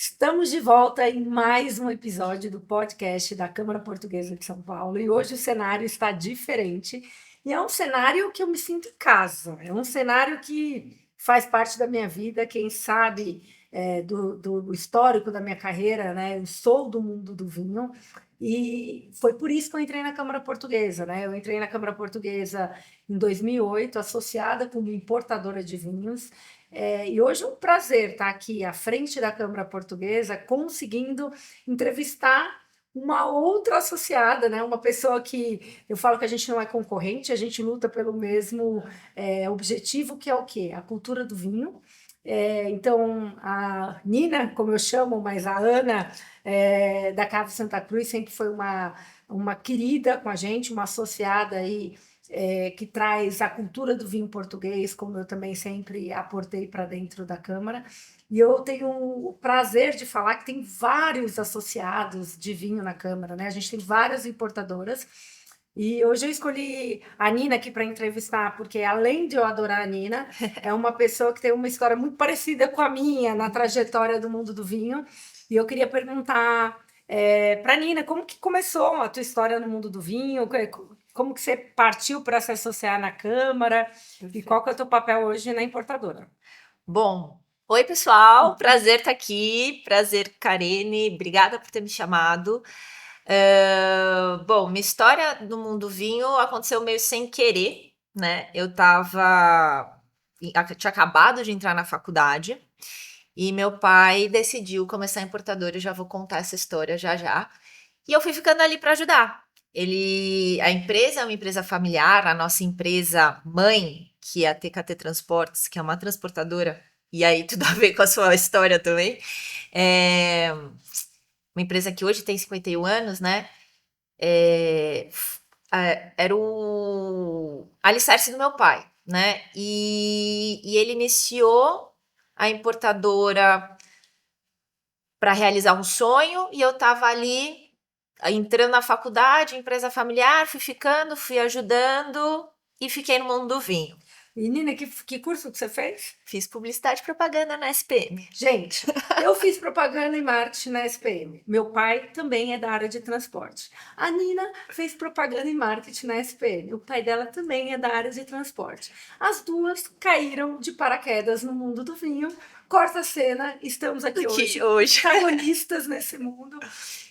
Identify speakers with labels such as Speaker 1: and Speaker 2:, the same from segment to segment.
Speaker 1: Estamos de volta em mais um episódio do podcast da Câmara Portuguesa de São Paulo e hoje o cenário está diferente e é um cenário que eu me sinto em casa, é um cenário que faz parte da minha vida, quem sabe do histórico da minha carreira, né? Eu sou do mundo do vinho e foi por isso que eu entrei na Câmara Portuguesa, né? Eu entrei na Câmara Portuguesa em 2008, associada como importadora de vinhos. E hoje é um prazer estar aqui à frente da Câmara Portuguesa, conseguindo entrevistar uma outra associada, né? Uma pessoa que eu falo que a gente não é concorrente, a gente luta pelo mesmo objetivo, que é o quê? A cultura do vinho. Então, a Nina, como eu chamo, mas a Ana da Casa Santa Cruz sempre foi uma querida com a gente, uma associada aí que traz a cultura do vinho português, como eu também sempre aportei para dentro da Câmara. E eu tenho o prazer de falar que tem vários associados de vinho na Câmara, né? A gente tem várias importadoras. E hoje eu escolhi a Nina aqui para entrevistar, porque além de eu adorar a Nina, é uma pessoa que tem uma história muito parecida com a minha na trajetória do mundo do vinho. E eu queria perguntar para a Nina, como que começou a tua história no mundo do vinho? Como que você partiu para se associar na Câmara? E qual que é o teu papel hoje na importadora?
Speaker 2: Bom, oi pessoal, prazer estar aqui, prazer Karine, obrigada por ter me chamado. Bom, minha história no mundo vinho aconteceu meio sem querer, né? Tinha acabado de entrar na faculdade e meu pai decidiu começar a importadora, eu já vou contar essa história já já. E eu fui ficando ali para ajudar. A empresa é uma empresa familiar, a nossa empresa mãe, que é a TKT Transportes, que é uma transportadora, e aí tudo a ver com a sua história também. É uma empresa que hoje tem 51 anos, né? Era o alicerce do meu pai, né? E ele iniciou a importadora para realizar um sonho, e eu estava ali entrando na faculdade, empresa familiar, fui ficando, fui ajudando e fiquei no mundo do vinho.
Speaker 1: E Nina, que curso que você fez?
Speaker 2: Fiz publicidade e propaganda na SPM.
Speaker 1: Gente, eu fiz propaganda e marketing na SPM. Meu pai também é da área de transporte. A Nina fez propaganda e marketing na SPM. O pai dela também é da área de transporte. As duas caíram de paraquedas no mundo do vinho. Corta a cena, estamos aqui
Speaker 2: Que
Speaker 1: hoje,
Speaker 2: hoje.
Speaker 1: protagonistas nesse mundo.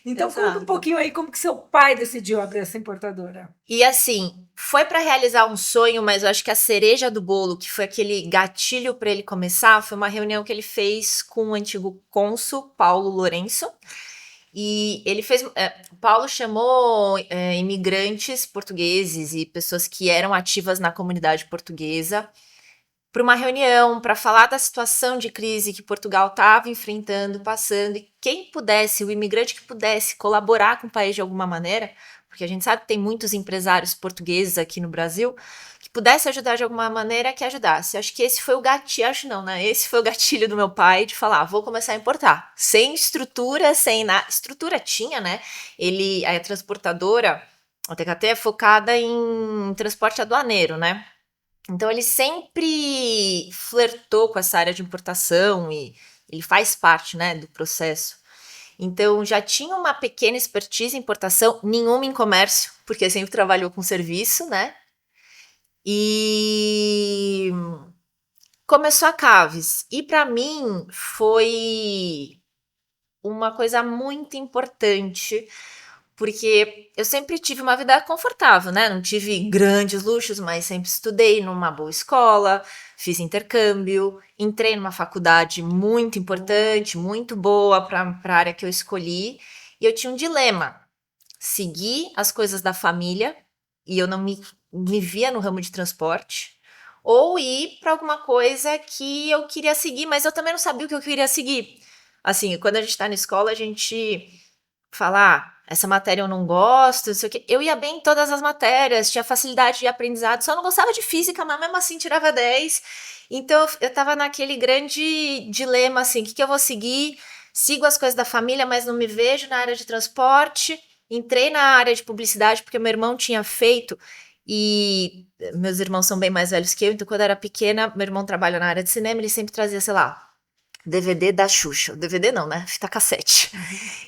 Speaker 1: Então conta um
Speaker 2: Exato.
Speaker 1: pouquinho aí como que seu pai decidiu abrir essa importadora.
Speaker 2: E assim, foi para realizar um sonho, mas eu acho que a cereja do bolo, que foi aquele gatilho para ele começar, foi uma reunião que ele fez com o antigo cônsul Paulo Lourenço. E ele fez. Paulo chamou imigrantes portugueses e pessoas que eram ativas na comunidade portuguesa para uma reunião para falar da situação de crise que Portugal estava enfrentando, passando, e quem pudesse, o imigrante que pudesse colaborar com o país de alguma maneira, porque a gente sabe que tem muitos empresários portugueses aqui no Brasil, que pudesse ajudar de alguma maneira, que ajudasse. Acho que esse foi o gatilho, acho não, né? Esse foi o gatilho do meu pai de falar, vou começar a importar. Sem estrutura, sem nada. Estrutura tinha, né? A transportadora, a TKT é focada em transporte aduaneiro, né? Então ele sempre flertou com essa área de importação e ele faz parte, né, do processo. Então já tinha uma pequena expertise em importação, nenhuma em comércio, porque sempre trabalhou com serviço, né? E começou a Caves. E para mim foi uma coisa muito importante, porque eu sempre tive uma vida confortável, né? Não tive grandes luxos, mas sempre estudei numa boa escola, fiz intercâmbio, entrei numa faculdade muito importante, muito boa para a área que eu escolhi. E eu tinha um dilema: seguir as coisas da família, e eu não me via no ramo de transporte, ou ir para alguma coisa que eu queria seguir, mas eu também não sabia o que eu queria seguir. Assim, quando a gente está na escola, a gente falar, essa matéria eu não gosto, não sei o quê. Eu ia bem em todas as matérias, tinha facilidade de aprendizado, só não gostava de física, mas mesmo assim tirava 10. Então eu tava naquele grande dilema, assim, o que eu vou seguir? Sigo as coisas da família, mas não me vejo na área de transporte. Entrei na área de publicidade porque meu irmão tinha feito, e meus irmãos são bem mais velhos que eu, então quando eu era pequena, meu irmão trabalha na área de cinema, ele sempre trazia, sei lá, DVD da Xuxa. DVD não, né? Fita cassete.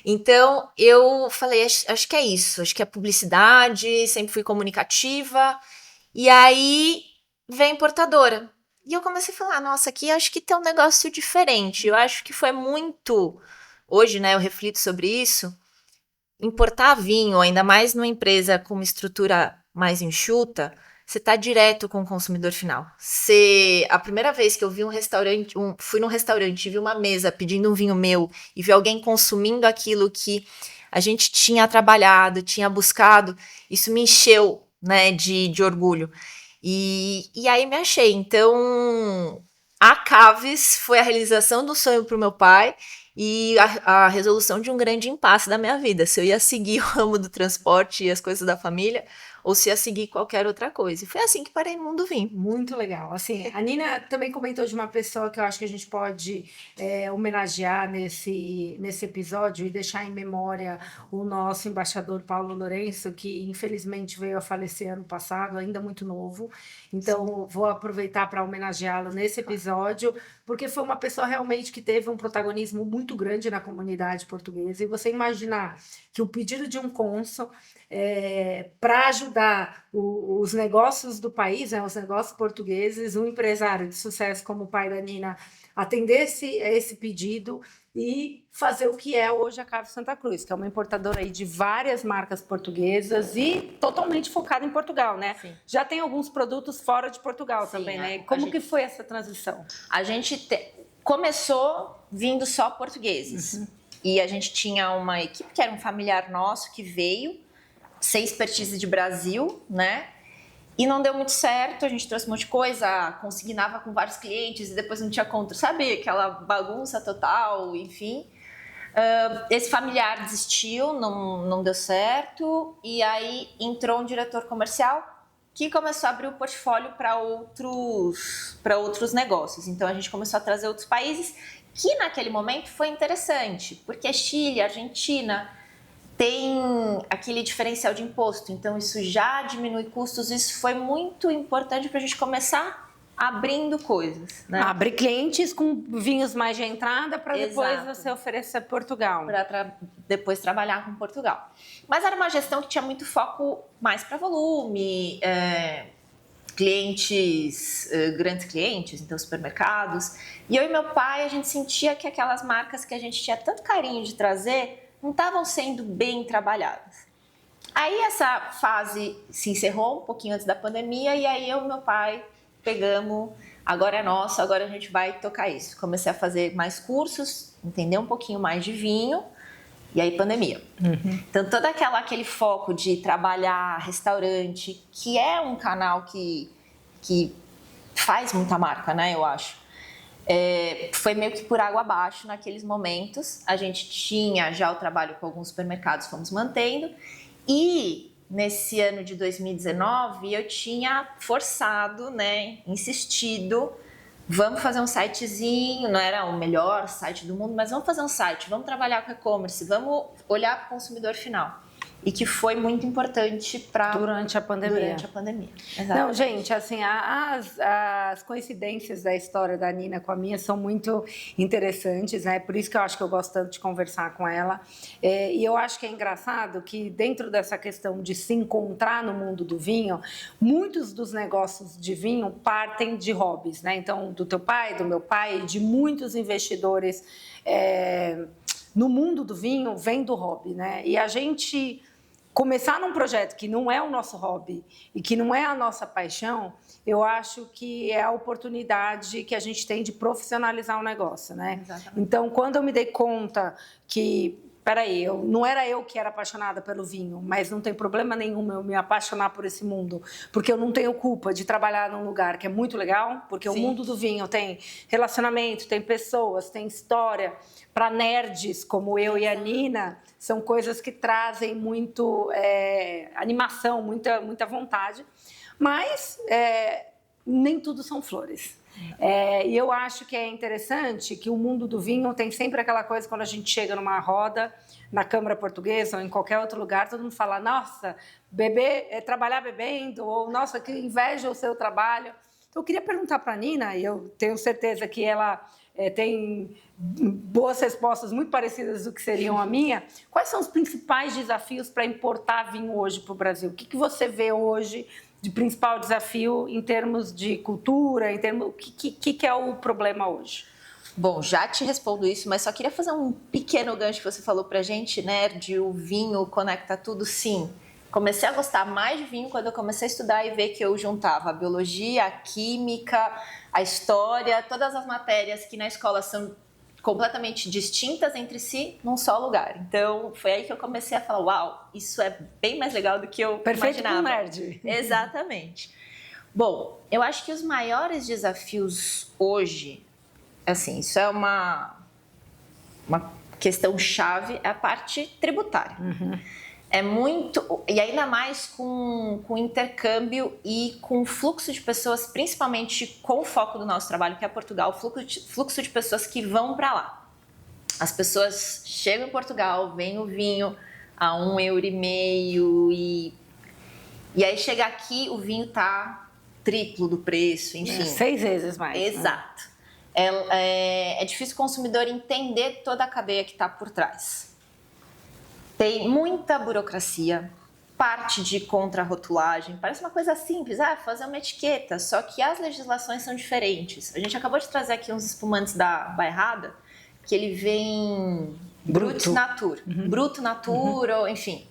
Speaker 2: Então, eu falei, acho que é isso. Acho que é publicidade, sempre fui comunicativa. E aí, vem importadora. E eu comecei a falar, nossa, aqui acho que tem um negócio diferente. Eu acho que foi muito... Hoje, né, eu reflito sobre isso. Importar vinho, ainda mais numa empresa com uma estrutura mais enxuta, você está direto com o consumidor final. A primeira vez que eu vi um restaurante, fui num restaurante e vi uma mesa pedindo um vinho meu e vi alguém consumindo aquilo que a gente tinha trabalhado, tinha buscado, isso me encheu, né, de orgulho. E aí me achei. Então, a Caves foi a realização do sonho para o meu pai e a resolução de um grande impasse da minha vida. Se eu ia seguir o ramo do transporte e as coisas da família, ou se ia seguir qualquer outra coisa. E foi assim que parei no mundo vinho.
Speaker 1: Muito legal. Assim, a Nina também comentou de uma pessoa que eu acho que a gente pode homenagear nesse episódio e deixar em memória o nosso embaixador Paulo Lourenço, que infelizmente veio a falecer ano passado, ainda muito novo. Então, vou aproveitar para homenageá-lo nesse episódio, porque foi uma pessoa realmente que teve um protagonismo muito grande na comunidade portuguesa. E você imaginar que o pedido de um cônsul para ajudar os negócios do país, né, os negócios portugueses, um empresário de sucesso como o pai da Nina atender esse pedido e fazer o que é hoje a Cave Santa Cruz, que é uma importadora aí de várias marcas portuguesas e totalmente focada em Portugal, né?
Speaker 2: Sim.
Speaker 1: Já tem alguns produtos fora de Portugal. Sim, também, né? Como que foi essa transição?
Speaker 2: A gente começou vindo só portugueses. Uhum. E a gente tinha uma equipe que era um familiar nosso que veio, sem expertise de Brasil, né? E não deu muito certo, a gente trouxe um monte de coisa, consignava com vários clientes e depois não tinha conta, sabe? Aquela bagunça total, enfim. Esse familiar desistiu, não deu certo, e aí entrou um diretor comercial que começou a abrir o portfólio para outros negócios. Então a gente começou a trazer outros países, que naquele momento foi interessante, porque Chile, Argentina tem aquele diferencial de imposto, então isso já diminui custos, isso foi muito importante para a gente começar abrindo coisas, né?
Speaker 1: Abrir clientes com vinhos mais de entrada para depois você oferecer Portugal.
Speaker 2: Para depois trabalhar com Portugal. Mas era uma gestão que tinha muito foco mais para volume, clientes, grandes clientes, então supermercados. E eu e meu pai, a gente sentia que aquelas marcas que a gente tinha tanto carinho de trazer não estavam sendo bem trabalhadas. Aí essa fase se encerrou um pouquinho antes da pandemia e aí eu e meu pai pegamos, agora é nosso, agora a gente vai tocar isso. Comecei a fazer mais cursos, entender um pouquinho mais de vinho e aí pandemia. Uhum. Então todo aquele foco de trabalhar restaurante, que é um canal que faz muita marca, né, eu acho. Foi meio que por água abaixo naqueles momentos. A gente tinha já o trabalho com alguns supermercados, fomos mantendo. E nesse ano de 2019 eu tinha forçado, né, insistido, vamos fazer um sitezinho, não era o melhor site do mundo, mas vamos fazer um site, vamos trabalhar com e-commerce, vamos olhar para o consumidor final. E que foi muito importante
Speaker 1: durante a pandemia.
Speaker 2: Exato.
Speaker 1: Não, gente, assim, as coincidências da história da Nina com a minha são muito interessantes, né? Por isso que eu acho que eu gosto tanto de conversar com ela. E eu acho que é engraçado que dentro dessa questão de se encontrar no mundo do vinho, muitos dos negócios de vinho partem de hobbies, né? Então, do teu pai, do meu pai, de muitos investidores no mundo do vinho vem do hobby, né? E a gente começar num projeto que não é o nosso hobby e que não é a nossa paixão, eu acho que é a oportunidade que a gente tem de profissionalizar o negócio, né?
Speaker 2: Exatamente.
Speaker 1: Então, quando eu me dei conta que, peraí, não era eu que era apaixonada pelo vinho, mas não tem problema nenhum eu me apaixonar por esse mundo, porque eu não tenho culpa de trabalhar num lugar que é muito legal, porque Sim. O mundo do vinho tem relacionamento, tem pessoas, tem história. Para nerds como eu e a Nina, são coisas que trazem muito animação, muita vontade, mas nem tudo são flores. E eu acho que é interessante que o mundo do vinho tem sempre aquela coisa, quando a gente chega numa roda, na Câmara Portuguesa ou em qualquer outro lugar, todo mundo fala, nossa, trabalhar bebendo, ou nossa, que inveja o seu trabalho. Então, eu queria perguntar para a Nina, e eu tenho certeza que ela tem boas respostas muito parecidas do que seriam a minha. Quais são os principais desafios para importar vinho hoje para o Brasil? O que você vê hoje de principal desafio em termos de cultura, o que é o problema hoje?
Speaker 2: Bom, já te respondo isso, mas só queria fazer um pequeno gancho que você falou pra gente, né, de o vinho conecta tudo. Sim, comecei a gostar mais de vinho quando eu comecei a estudar e ver que eu juntava a biologia, a química, a história, todas as matérias que na escola são completamente distintas entre si num só lugar. Então, foi aí que eu comecei a falar, uau, isso é bem mais legal do que eu
Speaker 1: Perfeito
Speaker 2: imaginava.
Speaker 1: Perfeito nerd.
Speaker 2: Exatamente. Bom, eu acho que os maiores desafios hoje, assim, isso é uma questão chave, é a parte tributária.
Speaker 1: Uhum.
Speaker 2: É muito, e ainda mais com intercâmbio e com fluxo de pessoas, principalmente com o foco do nosso trabalho, que é Portugal, fluxo de pessoas que vão para lá. As pessoas chegam em Portugal, vem o vinho a €1,50 e aí chega aqui, o vinho tá triplo do preço, enfim.
Speaker 1: 6 vezes mais.
Speaker 2: Exato. Né? É difícil o consumidor entender toda a cadeia que está por trás. Tem muita burocracia, parte de contrarrotulagem, parece uma coisa simples, fazer uma etiqueta, só que as legislações são diferentes. A gente acabou de trazer aqui uns espumantes da Bairrada, que ele vem Brut Natur, Bruto Natur, ou enfim.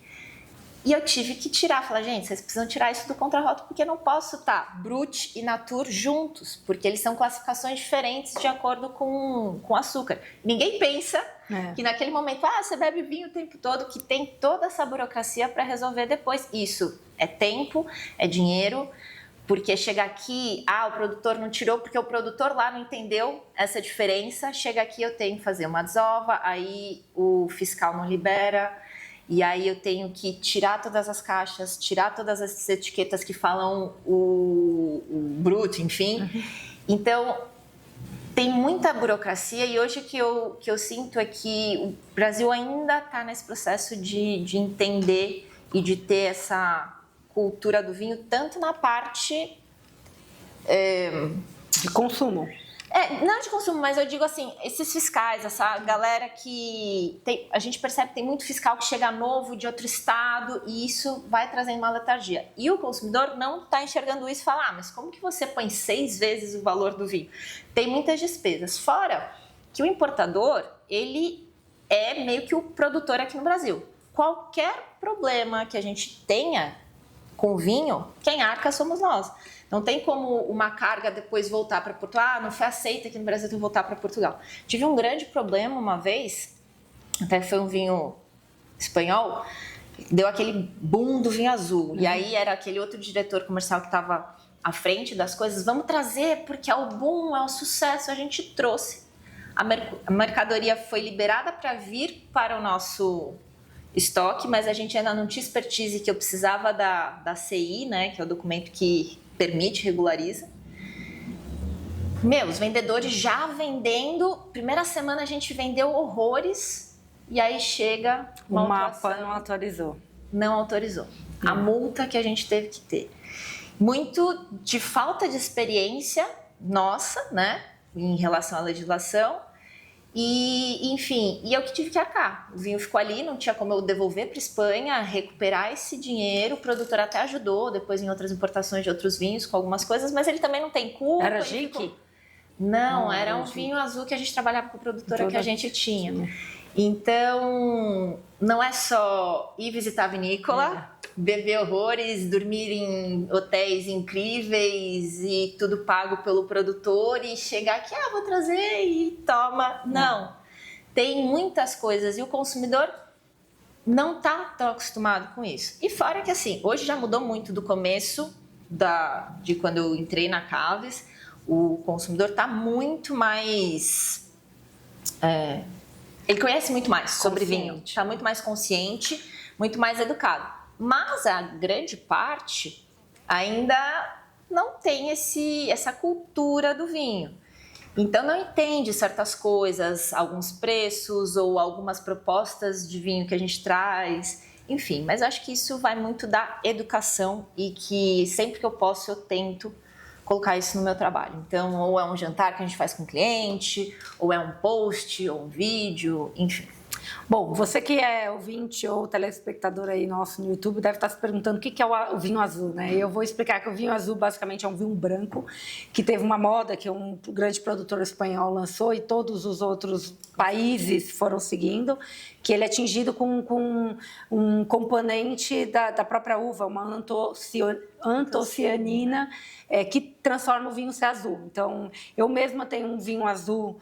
Speaker 2: E eu tive que tirar, falar, gente, vocês precisam tirar isso do contrarrótulo porque eu não posso estar Brut e Natur juntos, porque eles são classificações diferentes de acordo com açúcar. Ninguém pensa que naquele momento, você bebe vinho o tempo todo, que tem toda essa burocracia para resolver depois. Isso é tempo, é dinheiro, porque chega aqui, o produtor não tirou porque o produtor lá não entendeu essa diferença, chega aqui eu tenho que fazer uma desova, aí o fiscal não libera, e aí eu tenho que tirar todas as caixas, tirar todas as etiquetas que falam o bruto, enfim. Então, tem muita burocracia e hoje o que eu sinto é que o Brasil ainda está nesse processo de entender e de ter essa cultura do vinho, tanto na parte
Speaker 1: de consumo.
Speaker 2: Não de consumo, mas eu digo assim, esses fiscais, essa galera que a gente percebe que tem muito fiscal que chega novo de outro estado e isso vai trazendo uma letargia. E o consumidor não está enxergando isso e fala, mas como que você põe 6 vezes o valor do vinho? Tem muitas despesas. Fora que o importador, ele é meio que o produtor aqui no Brasil. Qualquer problema que a gente tenha com o vinho, quem arca somos nós. Não tem como uma carga depois voltar para Portugal. Não foi aceita aqui no Brasil, tem que voltar para Portugal. Tive um grande problema uma vez, até foi um vinho espanhol, deu aquele boom do vinho azul. E aí era aquele outro diretor comercial que estava à frente das coisas. Vamos trazer, porque é o boom, é o sucesso. A gente trouxe. A mercadoria foi liberada para vir para o nosso estoque, mas a gente ainda não tinha expertise que eu precisava da CI, né, que é o documento que permite, regulariza. Os vendedores já vendendo, primeira semana a gente vendeu horrores e aí chega
Speaker 1: o mapa não autorizou.
Speaker 2: Não autorizou. A multa que a gente teve que ter. Muito de falta de experiência nossa, né, em relação à legislação. E, enfim, eu que tive que arcar. O vinho ficou ali, não tinha como eu devolver para Espanha, recuperar esse dinheiro. O produtor até ajudou depois em outras importações de outros vinhos com algumas coisas, mas ele também não tem culpa.
Speaker 1: Era Gique?
Speaker 2: Não, era um vinho azul que a gente trabalhava com a produtora que a gente tinha. Então, não é só ir visitar a vinícola, beber horrores, dormir em hotéis incríveis e tudo pago pelo produtor e chegar aqui, vou trazer e toma. Não. Tem muitas coisas e o consumidor não está tão acostumado com isso. E fora que assim, hoje já mudou muito do começo de quando eu entrei na Caves, o consumidor está muito mais... ele conhece muito mais sobre vinho, está muito mais consciente, muito mais educado. Mas a grande parte ainda não tem essa cultura do vinho. Então não entende certas coisas, alguns preços ou algumas propostas de vinho que a gente traz. Enfim, mas eu acho que isso vai muito da educação e que sempre que eu posso eu tento colocar isso no meu trabalho. Então, ou é um jantar que a gente faz com o cliente, ou é um post, ou um vídeo, enfim.
Speaker 1: Bom, você que é ouvinte ou telespectador aí nosso no YouTube deve estar se perguntando o que é o vinho azul, né? Eu vou explicar que o vinho azul basicamente é um vinho branco que teve uma moda que um grande produtor espanhol lançou e todos os outros países foram seguindo, que ele é tingido com um componente da própria uva, uma antocianina, que transforma o vinho ser azul. Então, eu mesma tenho um vinho azul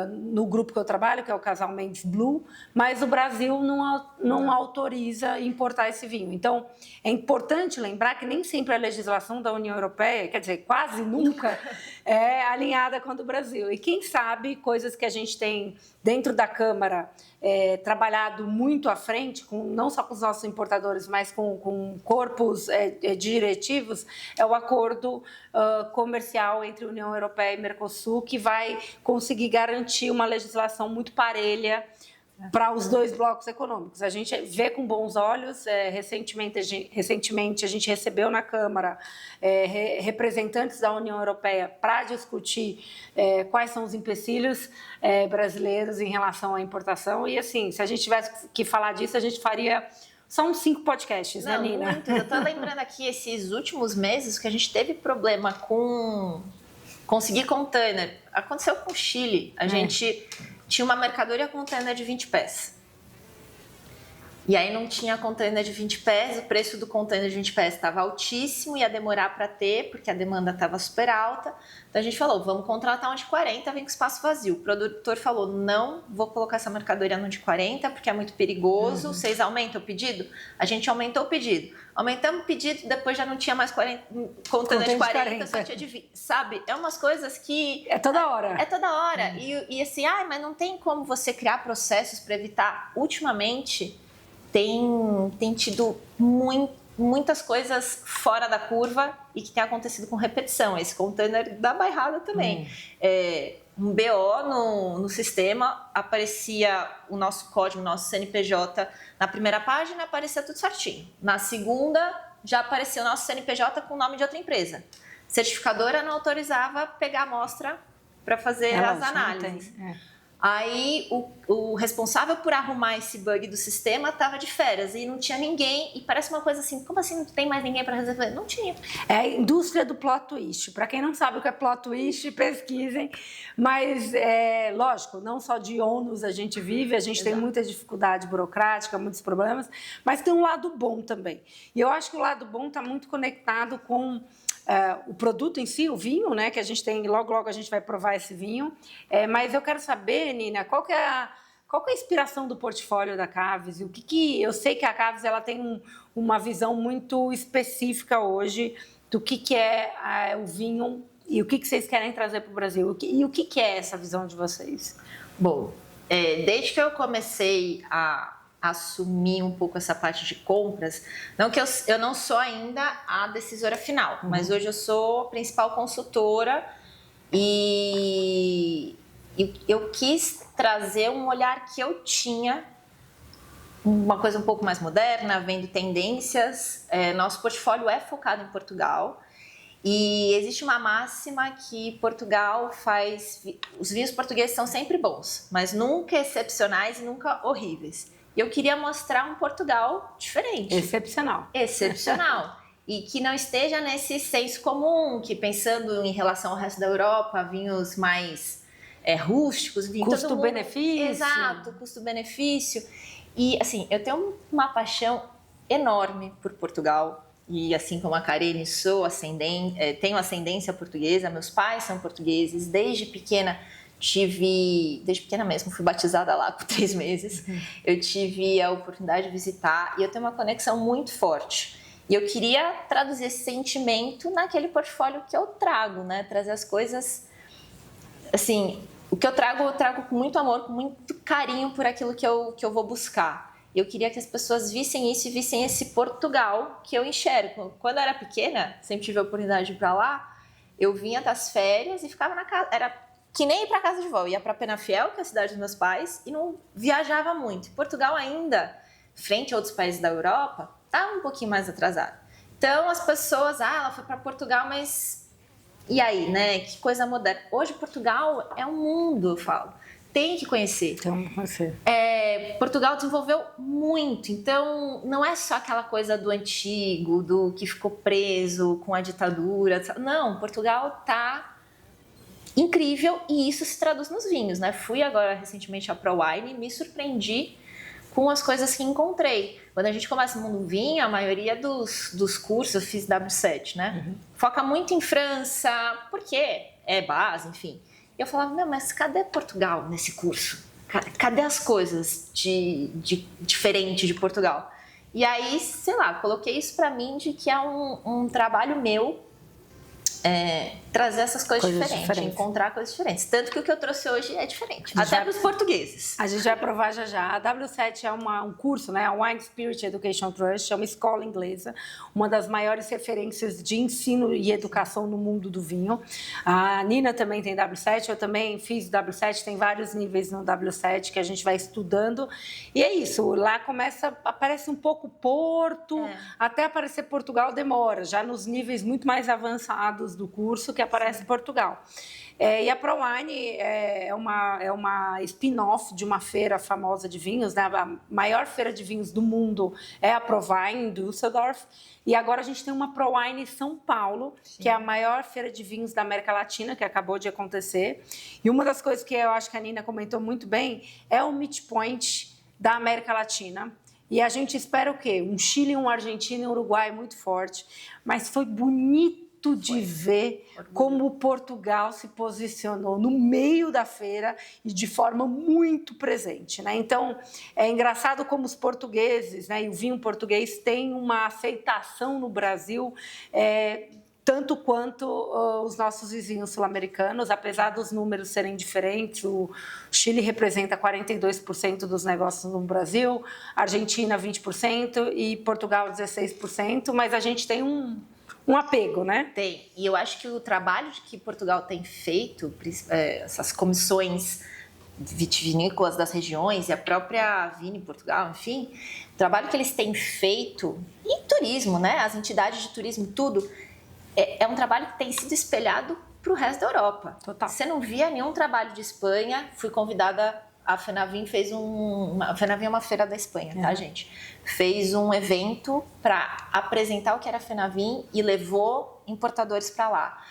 Speaker 1: no grupo que eu trabalho, que é o Casal Mendes Blue, mas o Brasil não autoriza importar esse vinho. Então, é importante lembrar que nem sempre a legislação da União Europeia, quer dizer, quase nunca, é alinhada com a do Brasil. E quem sabe, coisas que a gente tem dentro da Câmara trabalhado muito à frente, não só com os nossos importadores, mas com corpos diretivos, é o acordo comercial entre União Europeia e Mercosul, que vai conseguir garantir uma legislação muito parelha para os dois blocos econômicos. A gente vê com bons olhos, recentemente a gente recebeu na Câmara representantes da União Europeia para discutir quais são os empecilhos brasileiros em relação à importação. E assim, se a gente tivesse que falar disso, a gente faria só uns 5 podcasts, né, Nina?
Speaker 2: Muito. Eu tô lembrando aqui esses últimos meses que a gente teve problema com conseguir container. Aconteceu com o Chile. A gente tinha uma mercadoria container de 20 pés. E aí não tinha container de 20 pés, o preço do container de 20 pés estava altíssimo, ia demorar para ter, porque a demanda estava super alta. Então a gente falou, vamos contratar um de 40, vem com espaço vazio. O produtor falou, não vou colocar essa mercadoria no de 40, porque é muito perigoso, vocês aumentam o pedido? A gente aumentou o pedido. Aumentamos o pedido, depois já não tinha mais container de 40, só tinha de 20. Sabe, é umas coisas que...
Speaker 1: É toda hora.
Speaker 2: É toda hora. E assim, mas não tem como você criar processos para evitar. Ultimamente... Tem tido muitas coisas fora da curva e que tem acontecido com repetição. Esse container da bairrada também. Um BO no sistema, aparecia o nosso código, o nosso CNPJ na primeira página, aparecia tudo certinho. Na segunda, já aparecia o nosso CNPJ com o nome de outra empresa. Certificadora não autorizava pegar a amostra para fazer as análises. Aí o responsável por arrumar esse bug do sistema estava de férias e não tinha ninguém, e parece uma coisa assim, como assim não tem mais ninguém para resolver? Não tinha.
Speaker 1: É a indústria do plot twist. Para quem não sabe o que é plot twist, pesquisem. Mas, lógico, não só de ônus a gente vive, a gente tem muita dificuldade burocrática, muitos problemas, mas tem um lado bom também. E eu acho que o lado bom está muito conectado com... o produto em si, o vinho, né, que a gente tem, logo a gente vai provar esse vinho, mas eu quero saber, Nina, qual que é a inspiração do portfólio da Caves? O que eu sei que a Caves ela tem uma visão muito específica hoje do que é o vinho e o que vocês querem trazer para o Brasil, e o que é essa visão de vocês?
Speaker 2: Bom, desde que eu comecei a assumir um pouco essa parte de compras, não que eu não sou ainda a decisora final, mas hoje eu sou a principal consultora e eu quis trazer um olhar que eu tinha, uma coisa um pouco mais moderna, vendo tendências. Nosso portfólio é focado em Portugal e existe uma máxima que Portugal os vinhos portugueses são sempre bons, mas nunca excepcionais e nunca horríveis. E eu queria mostrar um Portugal diferente.
Speaker 1: Excepcional.
Speaker 2: E que não esteja nesse senso comum, que pensando em relação ao resto da Europa, vinhos mais rústicos.
Speaker 1: Custo-benefício.
Speaker 2: Exato, custo-benefício. E assim, eu tenho uma paixão enorme por Portugal. E assim como a Karine, tenho ascendência portuguesa, meus pais são portugueses, desde pequena mesmo, fui batizada lá com 3 meses. Eu tive a oportunidade de visitar e eu tenho uma conexão muito forte. E eu queria traduzir esse sentimento naquele portfólio que eu trago, né? Trazer as coisas, assim, o que eu trago com muito amor, com muito carinho por aquilo que eu vou buscar. E eu queria que as pessoas vissem isso e vissem esse Portugal que eu enxergo. Quando eu era pequena, sempre tive a oportunidade de ir para lá, eu vinha das férias e ficava na casa, era que nem ir para casa de vó, eu ia para Penafiel, que é a cidade dos meus pais, e não viajava muito. Portugal ainda, frente a outros países da Europa, tá um pouquinho mais atrasado. Então as pessoas, ela foi para Portugal, mas E aí, né? Que coisa moderna. Hoje Portugal é um mundo, eu falo. Tem que conhecer.
Speaker 1: Então, você.
Speaker 2: Portugal desenvolveu muito, então não é só aquela coisa do antigo, do que ficou preso com a ditadura. Não, Portugal tá incrível e isso se traduz nos vinhos, né? Fui agora recentemente à ProWine e me surpreendi com as coisas que encontrei. Quando a gente começa no mundo vinho, a maioria dos cursos, eu fiz W7, né? Foca muito em França, porque é base, enfim. E eu falava, meu, mas cadê Portugal nesse curso? Cadê as coisas diferente de Portugal? E aí, sei lá, coloquei isso pra mim de que é um trabalho meu trazer essas coisas diferentes, encontrar coisas diferentes. Tanto que o que eu trouxe hoje é diferente, até para os portugueses.
Speaker 1: A gente vai provar já já. A W7 é um curso, né? A Wine Spirit Education Trust, é uma escola inglesa, uma das maiores referências de ensino e educação no mundo do vinho. A Nina também tem W7, eu também fiz W7, tem vários níveis no W7 que a gente vai estudando. E é isso, lá aparece um pouco Porto, até aparecer Portugal demora, já nos níveis muito mais avançados do curso que aparece Portugal. E a ProWine é uma spin-off de uma feira famosa de vinhos, né? A maior feira de vinhos do mundo é a ProWine em Düsseldorf. E agora a gente tem uma ProWine em São Paulo, que é a maior feira de vinhos da América Latina, que acabou de acontecer. E uma das coisas que eu acho que a Nina comentou muito bem é o Meet Point da América Latina. E a gente espera o quê? Um Chile, um Argentina e um Uruguai muito forte. Mas foi bonito de ver como Portugal se posicionou no meio da feira e de forma muito presente, né? Então, é engraçado como os portugueses, né, e o vinho português tem uma aceitação no Brasil tanto quanto os nossos vizinhos sul-americanos, apesar dos números serem diferentes. O Chile representa 42% dos negócios no Brasil, Argentina 20% e Portugal 16%, mas a gente tem um apego, né?
Speaker 2: Tem. E eu acho que o trabalho que Portugal tem feito, essas comissões vitivinícolas das regiões e a própria Vini Portugal, enfim, o trabalho que eles têm feito em turismo, né? As entidades de turismo, tudo, é um trabalho que tem sido espelhado para o resto da Europa.
Speaker 1: Total.
Speaker 2: Você não via nenhum trabalho de Espanha. Fui convidada, a FENAVIM fez a FENAVIM é uma feira da Espanha, tá, gente? Fez um evento para apresentar o que era a FENAVIM e levou importadores para lá.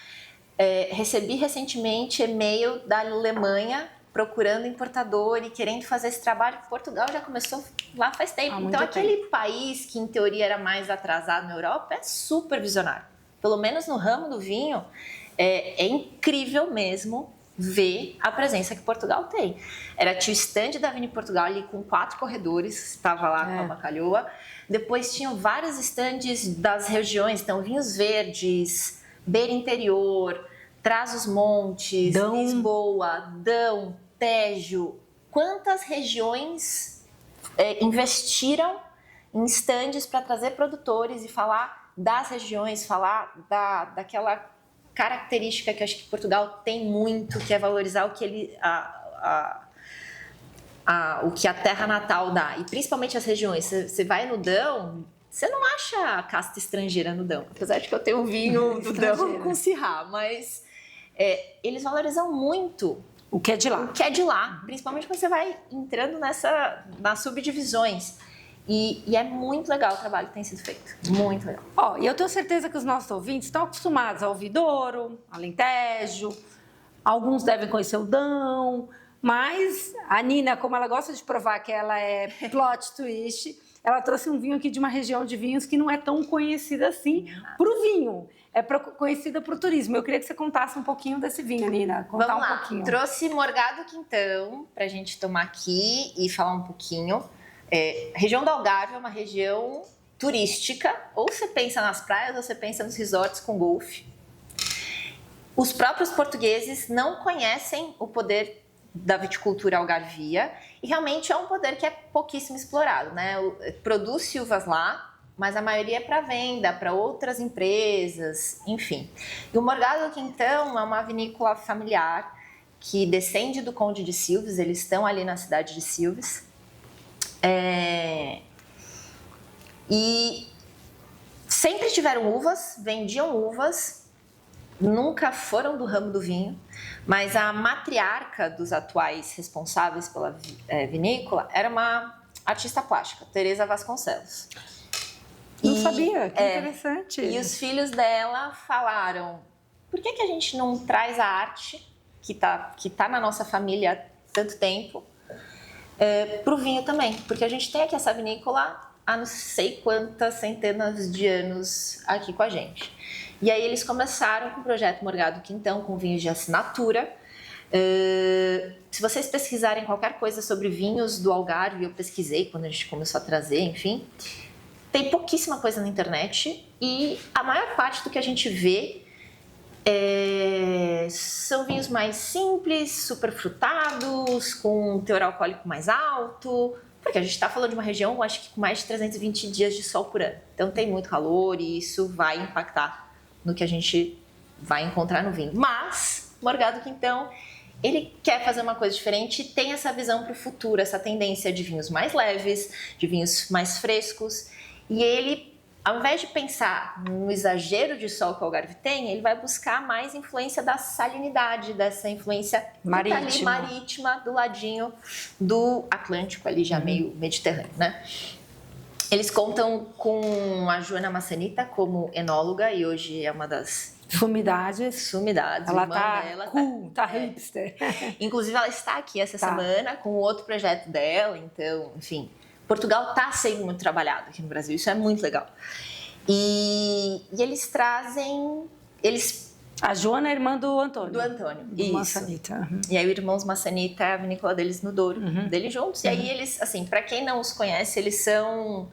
Speaker 2: Recebi recentemente e-mail da Alemanha procurando importador e querendo fazer esse trabalho. Portugal já começou lá faz tempo. Então, aquele país que, em teoria, era mais atrasado na Europa é super visionário. Pelo menos no ramo do vinho, é incrível mesmo ver a presença que Portugal tem. Tinha o stand da Vini Portugal ali com 4 corredores, estava lá com a bacalhoa. Depois tinham vários stands das regiões, então vinhos verdes, Beira Interior, Trás-os-Montes, Lisboa, Dão, Tejo. Quantas regiões investiram em stands para trazer produtores e falar das regiões, falar daquela característica que eu acho que Portugal tem muito, que é valorizar o que o que a terra natal dá, e principalmente as regiões. Você vai no Dão, você não acha casta estrangeira no Dão, apesar de que eu tenho um vinho do Dão com Syrah, mas eles valorizam muito
Speaker 1: o que é de lá.
Speaker 2: O que é de lá, principalmente quando você vai entrando nas subdivisões. E é muito legal o trabalho que tem sido feito. Muito legal.
Speaker 1: E eu tenho certeza que os nossos ouvintes estão acostumados a ouvir Douro, Alentejo, alguns devem conhecer o Dão, mas a Nina, como ela gosta de provar que ela é plot twist, ela trouxe um vinho aqui de uma região de vinhos que não é tão conhecida assim para o vinho. É conhecida para o turismo. Eu queria que você contasse um pouquinho desse vinho, Nina.
Speaker 2: Vamos lá. Trouxe Morgado Quintão para a gente tomar aqui e falar um pouquinho. Região do Algarve é uma região turística. Ou você pensa nas praias ou você pensa nos resorts com golfe. Os próprios portugueses não conhecem o poder da viticultura algarvia e realmente é um poder que é pouquíssimo explorado, né? Produz-se uvas lá, mas a maioria é para venda, para outras empresas, enfim. E o Morgado Quintão é uma vinícola familiar que descende do Conde de Silves, eles estão ali na cidade de Silves. E sempre tiveram uvas, vendiam uvas, nunca foram do ramo do vinho, mas a matriarca dos atuais responsáveis pela vinícola era uma artista plástica, Teresa Vasconcelos.
Speaker 1: Não sabia, que interessante.
Speaker 2: E os filhos dela falaram, por que a gente não traz a arte que tá na nossa família há tanto tempo para o vinho também? Porque a gente tem aqui essa vinícola há não sei quantas centenas de anos aqui com a gente. E aí eles começaram com o projeto Morgado Quintão, com vinhos de assinatura. Se vocês pesquisarem qualquer coisa sobre vinhos do Algarve, eu pesquisei quando a gente começou a trazer, enfim, tem pouquíssima coisa na internet e a maior parte do que a gente vê são vinhos mais simples, super frutados, com um teor alcoólico mais alto, porque a gente está falando de uma região, acho que com mais de 320 dias de sol por ano. Então tem muito calor e isso vai impactar no que a gente vai encontrar no vinho. Mas, Morgado Quintão, ele quer fazer uma coisa diferente e tem essa visão para o futuro, essa tendência de vinhos mais leves, de vinhos mais frescos. E ele, ao invés de pensar no exagero de sol que o Algarve tem, ele vai buscar mais influência da salinidade, dessa influência marítima do ladinho do Atlântico, ali já meio Mediterrâneo, né? Eles contam com a Joana Massanita como enóloga e hoje é uma das
Speaker 1: sumidades.
Speaker 2: Ela
Speaker 1: tá cool, tá hipster.
Speaker 2: Inclusive ela está aqui essa semana com outro projeto dela, então, enfim, Portugal está sendo muito trabalhado aqui no Brasil, isso é muito legal. E eles trazem...
Speaker 1: A Joana é irmã do Antônio.
Speaker 2: Do Antônio,
Speaker 1: do
Speaker 2: isso.
Speaker 1: Massanita.
Speaker 2: E aí o Irmãos Massanita é a vinícola deles no Douro, deles juntos. E aí eles, assim, para quem não os conhece, eles são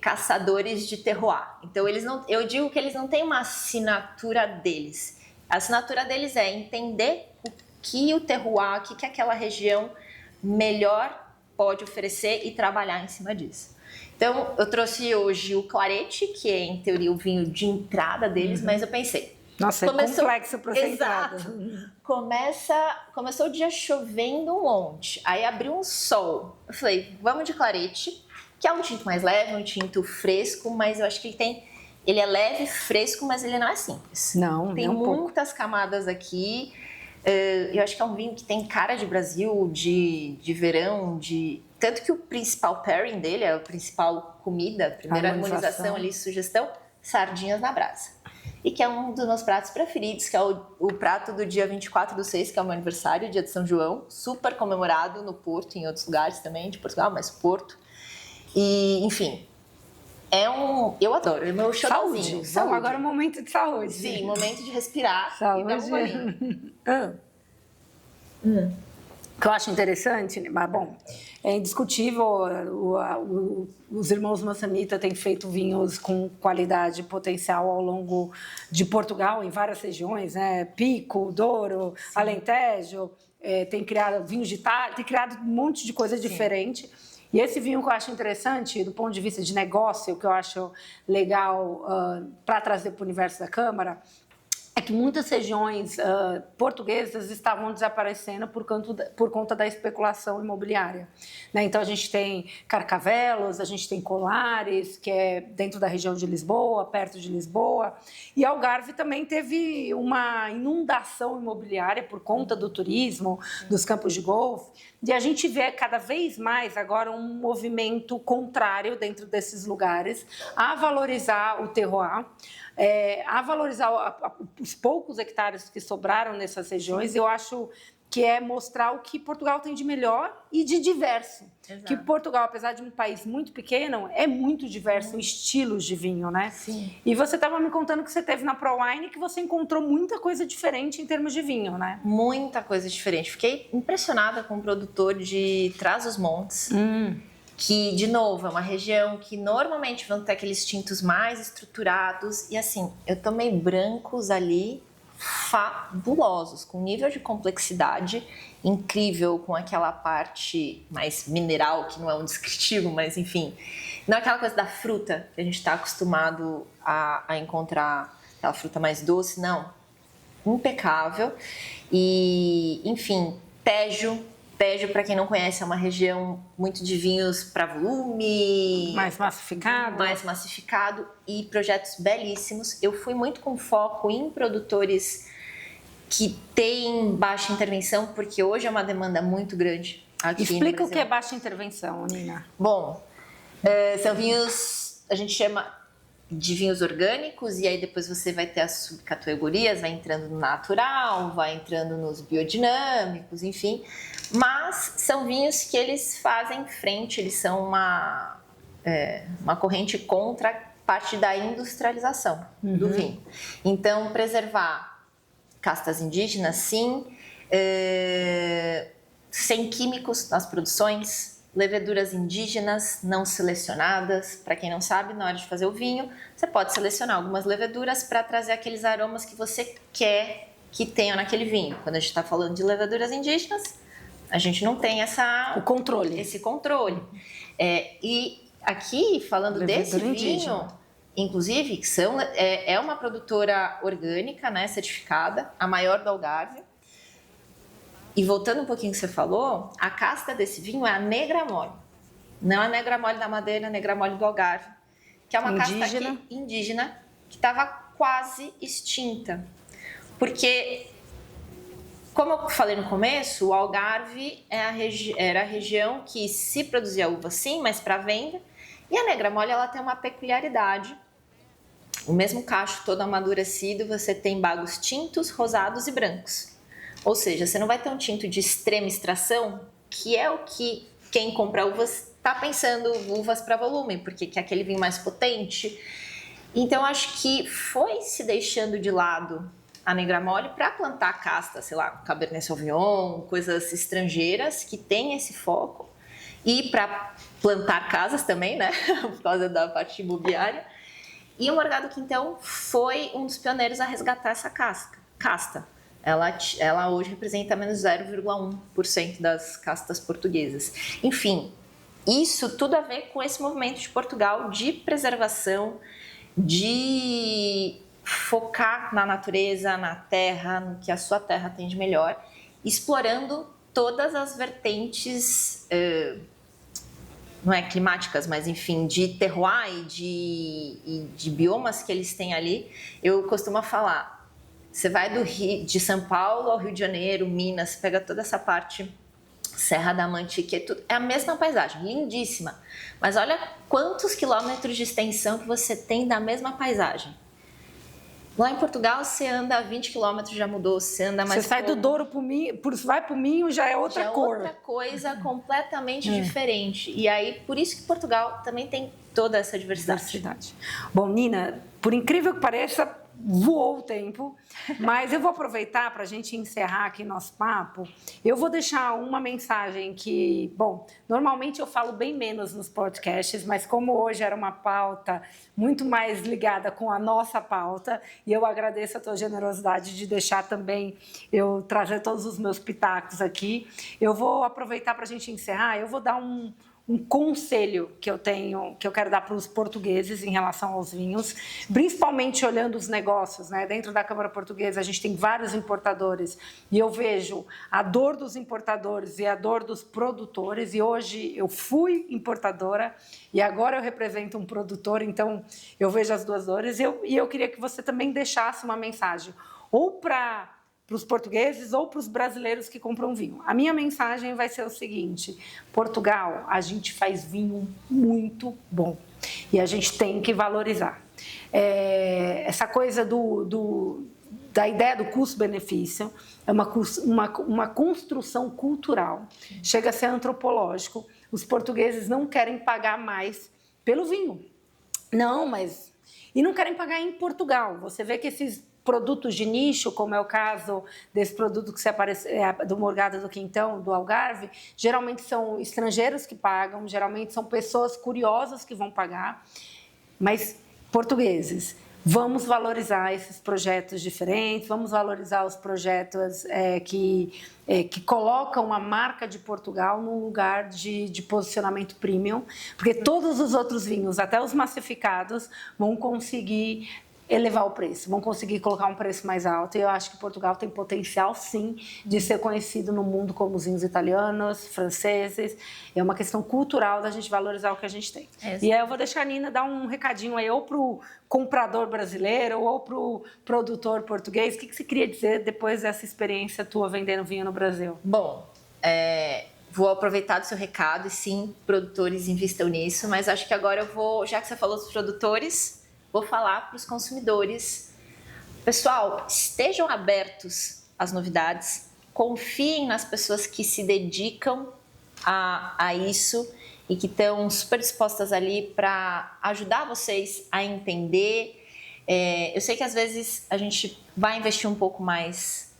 Speaker 2: caçadores de terroir. Então eu digo que eles não têm uma assinatura deles. A assinatura deles é entender o que o terroir, o que aquela região melhor pode oferecer e trabalhar em cima disso. Então, eu trouxe hoje o Clarete, que é, em teoria, o vinho de entrada deles, mas eu pensei...
Speaker 1: Nossa, é complexo para ser entrada.
Speaker 2: Começou o dia chovendo um monte, aí abriu um sol. Eu falei, vamos de Clarete, que é um tinto mais leve, um tinto fresco, mas eu acho que ele é leve, fresco, mas ele não é simples.
Speaker 1: Não,
Speaker 2: tem muitas camadas aqui. Eu acho que é um vinho que tem cara de Brasil, de verão, tanto que o principal pairing dele, a principal comida, a primeira harmonização ali, sugestão, sardinhas na brasa. E que é um dos meus pratos preferidos, que é o prato do dia 24/6, que é o meu aniversário, dia de São João, super comemorado no Porto, em outros lugares também de Portugal, mas Porto. E, enfim, eu adoro, é o meu xodózinho.
Speaker 1: Saúde. Agora é um momento de saúde.
Speaker 2: Sim, momento de respirar
Speaker 1: saúde.
Speaker 2: E dar um bolinho.
Speaker 1: O que eu acho interessante, mas bom, é indiscutível, os irmãos Massanita têm feito vinhos com qualidade e potencial ao longo de Portugal, em várias regiões, né? Pico, Douro, sim. Alentejo, tem criado vinhos de Itália, tem criado um monte de coisa diferente. E esse vinho que eu acho interessante, do ponto de vista de negócio, que eu acho legal para trazer para o universo da Câmara, é que muitas regiões portuguesas estavam desaparecendo por conta da especulação imobiliária, né? Então, a gente tem Carcavelos, a gente tem Colares, que é dentro da região de Lisboa, perto de Lisboa, e Algarve também teve uma inundação imobiliária por conta do turismo, dos campos de golfe, e a gente vê cada vez mais agora um movimento contrário dentro desses lugares a valorizar o terroir, a valorizar os poucos hectares que sobraram nessas regiões. Eu acho que é mostrar o que Portugal tem de melhor e de diverso. Exato. Que Portugal, apesar de um país muito pequeno, é muito diverso em estilos de vinho, né?
Speaker 2: Sim.
Speaker 1: E você estava me contando que você teve na ProWine que você encontrou muita coisa diferente em termos de vinho, né?
Speaker 2: Muita coisa diferente. Fiquei impressionada com o produtor de Trás-os-Montes. Que, de novo, é uma região que normalmente vão ter aqueles tintos mais estruturados. E assim, eu tomei brancos ali fabulosos, com nível de complexidade incrível, com aquela parte mais mineral, que não é um descritivo, mas enfim. Não é aquela coisa da fruta que a gente está acostumado a encontrar, aquela fruta mais doce, não. Impecável. E, enfim, Tejo, Tejo, para quem não conhece, é uma região muito de vinhos para volume,
Speaker 1: Mais massificado
Speaker 2: e projetos belíssimos. Eu fui muito com foco em produtores que têm baixa intervenção, porque hoje é uma demanda muito grande aqui no
Speaker 1: Explica o
Speaker 2: Brasil.
Speaker 1: que é baixa intervenção, Nina.
Speaker 2: Bom, são vinhos, a gente chama de vinhos orgânicos, e aí depois você vai ter as subcategorias, vai entrando no natural, vai entrando nos biodinâmicos, enfim. Mas são vinhos que eles fazem frente, eles são uma corrente contra a parte da industrialização do vinho. Então, preservar castas indígenas, sim, sem químicos nas produções, leveduras indígenas não selecionadas. Para quem não sabe, na hora de fazer o vinho, você pode selecionar algumas leveduras para trazer aqueles aromas que você quer que tenham naquele vinho. Quando a gente está falando de leveduras indígenas, a gente não tem esse controle. E aqui, falando desse vinho, inclusive, é uma produtora orgânica, né, certificada, a maior do Algarve. E voltando um pouquinho que você falou, a casta desse vinho é a Negra Mole. Não a Negra Mole da Madeira, a Negra Mole do Algarve, que é uma casta indígena que estava quase extinta. Porque, como eu falei no começo, o Algarve era a região que se produzia uva sim, mas para venda. E a Negra Mole, ela tem uma peculiaridade. O mesmo cacho todo amadurecido, você tem bagos tintos, rosados e brancos. Ou seja, você não vai ter um tinto de extrema extração, que é o que quem compra uvas está pensando, uvas para volume, porque quer aquele vinho mais potente. Então, acho que foi se deixando de lado a Negra Mole para plantar casta, sei lá, Cabernet Sauvignon, coisas estrangeiras que têm esse foco, e para plantar casas também, né, por causa da parte imobiliária. E o Morgado Quintão foi um dos pioneiros a resgatar essa casta. Ela hoje representa menos 0,1% das castas portuguesas. Enfim, isso tudo a ver com esse movimento de Portugal de preservação, de focar na natureza, na terra, no que a sua terra tem de melhor, explorando todas as vertentes, não é climáticas, mas enfim, de terroir e de biomas que eles têm ali. Eu costumo falar, você vai de São Paulo ao Rio de Janeiro, Minas, pega toda essa parte, Serra da Mantiqueira, é a mesma paisagem, lindíssima. Mas olha quantos quilômetros de extensão que você tem da mesma paisagem. Lá em Portugal, você anda 20 quilômetros, já mudou, você anda mais...
Speaker 1: Você sai do Douro para o Minho, vai para o Minho, já é outra cor.
Speaker 2: Outra coisa completamente diferente. E aí, por isso que Portugal também tem toda essa diversidade.
Speaker 1: Bom, Nina, por incrível que pareça, voou o tempo, mas eu vou aproveitar para a gente encerrar aqui nosso papo. Eu vou deixar uma mensagem que, bom, normalmente eu falo bem menos nos podcasts, mas como hoje era uma pauta muito mais ligada com a nossa pauta, e eu agradeço a tua generosidade de deixar também eu trazer todos os meus pitacos aqui, eu vou aproveitar para a gente encerrar, eu vou dar um conselho que eu tenho, que eu quero dar para os portugueses em relação aos vinhos, principalmente olhando os negócios, né? Dentro da Câmara Portuguesa a gente tem vários importadores e eu vejo a dor dos importadores e a dor dos produtores, e hoje eu fui importadora e agora eu represento um produtor, então eu vejo as duas dores, e eu queria que você também deixasse uma mensagem, ou para os portugueses ou para os brasileiros que compram vinho. A minha mensagem vai ser o seguinte: Portugal, a gente faz vinho muito bom e a gente tem que valorizar. Essa coisa da ideia do custo-benefício é uma construção cultural, chega a ser antropológico. Os portugueses não querem pagar mais pelo vinho. E não querem pagar em Portugal. Você vê que esses produtos de nicho, como é o caso desse produto que você do Morgado do Quintão, do Algarve, geralmente são estrangeiros que pagam, geralmente são pessoas curiosas que vão pagar, mas portugueses, vamos valorizar esses projetos diferentes, vamos valorizar os projetos que colocam a marca de Portugal num lugar de posicionamento premium, porque todos os outros vinhos, até os massificados, vão conseguir elevar o preço, vão conseguir colocar um preço mais alto. E eu acho que Portugal tem potencial, sim, de ser conhecido no mundo como os vinhos italianos, franceses. É uma questão cultural da gente valorizar o que a gente tem. E aí eu vou deixar a Nina dar um recadinho aí, ou para o comprador brasileiro, ou para o produtor português. O que você queria dizer depois dessa experiência tua vendendo vinho no Brasil?
Speaker 2: Bom, vou aproveitar do seu recado, e sim, produtores investam nisso, mas acho que agora eu vou, já que você falou dos produtores, vou falar para os consumidores. Pessoal, estejam abertos às novidades, confiem nas pessoas que se dedicam a isso e que estão super dispostas ali para ajudar vocês a entender. Eu sei que às vezes a gente vai investir um pouco mais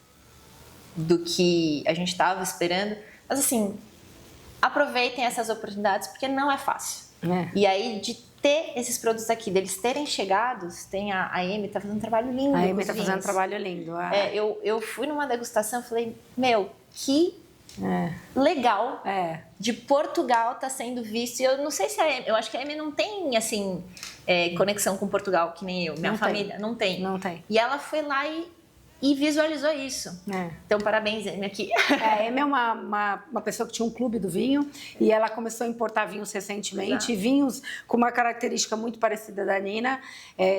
Speaker 2: do que a gente estava esperando, mas assim, aproveitem essas oportunidades porque não é fácil. E aí, de ter esses produtos aqui, deles terem chegados, tem a Amy tá fazendo um trabalho lindo.
Speaker 1: A Amy tá fazendo um trabalho lindo.
Speaker 2: Eu fui numa degustação e falei, que legal de Portugal tá sendo visto. E eu não sei se a Amy, eu acho que a Amy não tem, assim, conexão com Portugal, que nem eu. Minha família não tem.
Speaker 1: Não tem.
Speaker 2: E ela foi lá e visualizou isso. Então, parabéns, Amy, aqui.
Speaker 1: A Amy é uma pessoa que tinha um clube do vinho e ela começou a importar vinhos recentemente. E vinhos com uma característica muito parecida da Nina,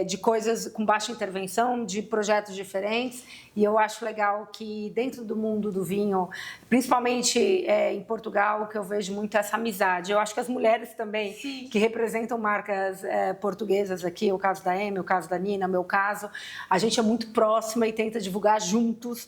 Speaker 1: de coisas com baixa intervenção, de projetos diferentes. E eu acho legal que dentro do mundo do vinho, principalmente em Portugal, que eu vejo muito essa amizade. Eu acho que as mulheres também, que representam marcas portuguesas aqui, o caso da Amy, o caso da Nina, meu caso, a gente é muito próxima e tenta divulgar juntos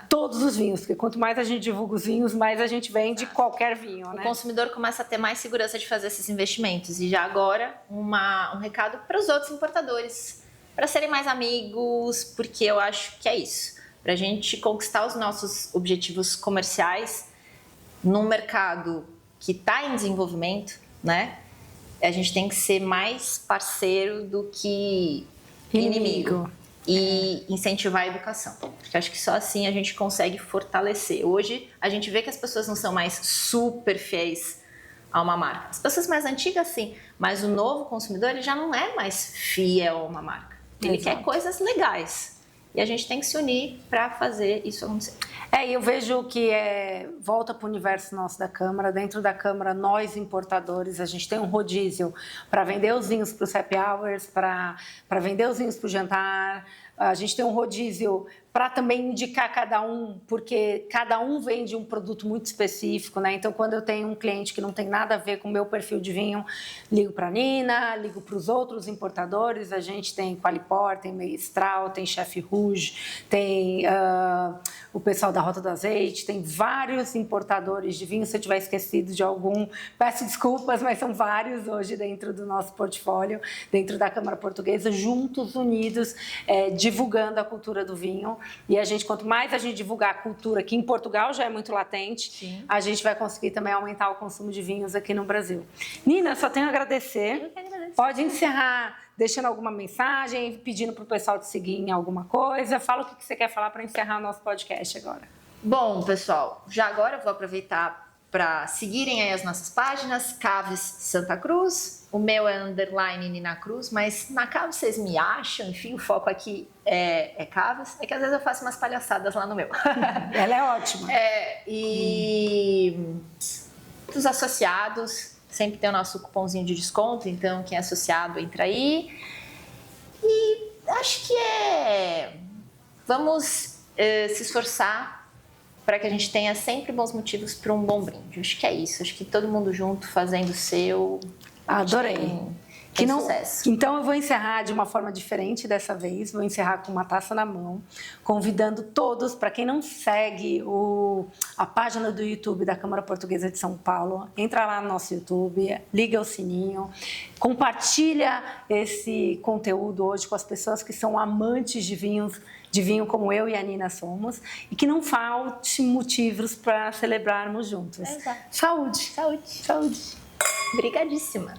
Speaker 1: todos os vinhos, porque quanto mais a gente divulga os vinhos, mais a gente vende qualquer vinho, né?
Speaker 2: O consumidor começa a ter mais segurança de fazer esses investimentos. E já agora, um recado para os outros importadores, para serem mais amigos, porque eu acho que é isso. Para a gente conquistar os nossos objetivos comerciais num mercado que está em desenvolvimento, né? A gente tem que ser mais parceiro do que inimigo. E incentivar a educação, porque acho que só assim a gente consegue fortalecer. Hoje a gente vê que as pessoas não são mais super fiéis a uma marca. As pessoas mais antigas sim, mas o novo consumidor ele já não é mais fiel a uma marca. Ele quer coisas legais. E a gente tem que se unir para fazer isso acontecer.
Speaker 1: E eu vejo que volta para o universo nosso da Câmara. Dentro da Câmara, nós importadores, a gente tem um rodízio para vender os vinhos para os happy hours, para vender os vinhos para o jantar. A gente tem um rodízio para também indicar cada um, porque cada um vende um produto muito específico, né? Então, quando eu tenho um cliente que não tem nada a ver com o meu perfil de vinho, ligo para a Nina, ligo para os outros importadores. A gente tem Qualiport, tem Mestral, tem Chef Rouge, tem o pessoal da Rota do Azeite, tem vários importadores de vinho. Se eu tiver esquecido de algum, peço desculpas, mas são vários hoje dentro do nosso portfólio, dentro da Câmara Portuguesa, juntos, unidos, divulgando a cultura do vinho. E a gente, quanto mais a gente divulgar a cultura, que em Portugal já é muito latente, a gente vai conseguir também aumentar o consumo de vinhos aqui no Brasil. Nina, só tenho a agradecer.
Speaker 2: Eu que agradeço.
Speaker 1: Pode encerrar deixando alguma mensagem, pedindo para o pessoal te seguir em alguma coisa. Fala o que você quer falar para encerrar o nosso podcast agora.
Speaker 2: Bom, pessoal, já agora eu vou aproveitar para seguirem aí as nossas páginas, Caves Santa Cruz, o meu é _ Nina Cruz, mas na Caves vocês me acham, enfim, o foco aqui é Caves, é que às vezes eu faço umas palhaçadas lá no meu.
Speaker 1: Ela é ótima.
Speaker 2: E os associados, sempre tem o nosso cupomzinho de desconto, então quem é associado entra aí. E acho que vamos se esforçar para que a gente tenha sempre bons motivos para um bom brinde. Acho que é isso. Acho que todo mundo junto fazendo o seu.
Speaker 1: Adorei.
Speaker 2: Tem sucesso.
Speaker 1: Então eu vou encerrar de uma forma diferente dessa vez. Vou encerrar com uma taça na mão, convidando todos, para quem não segue a página do YouTube da Câmara Portuguesa de São Paulo, entra lá no nosso YouTube, liga o sininho, compartilha esse conteúdo hoje com as pessoas que são amantes de vinho como eu e a Nina somos, e que não falte motivos para celebrarmos juntos.
Speaker 2: Exato.
Speaker 1: Saúde!
Speaker 2: Saúde!
Speaker 1: Saúde!
Speaker 2: Obrigadíssima!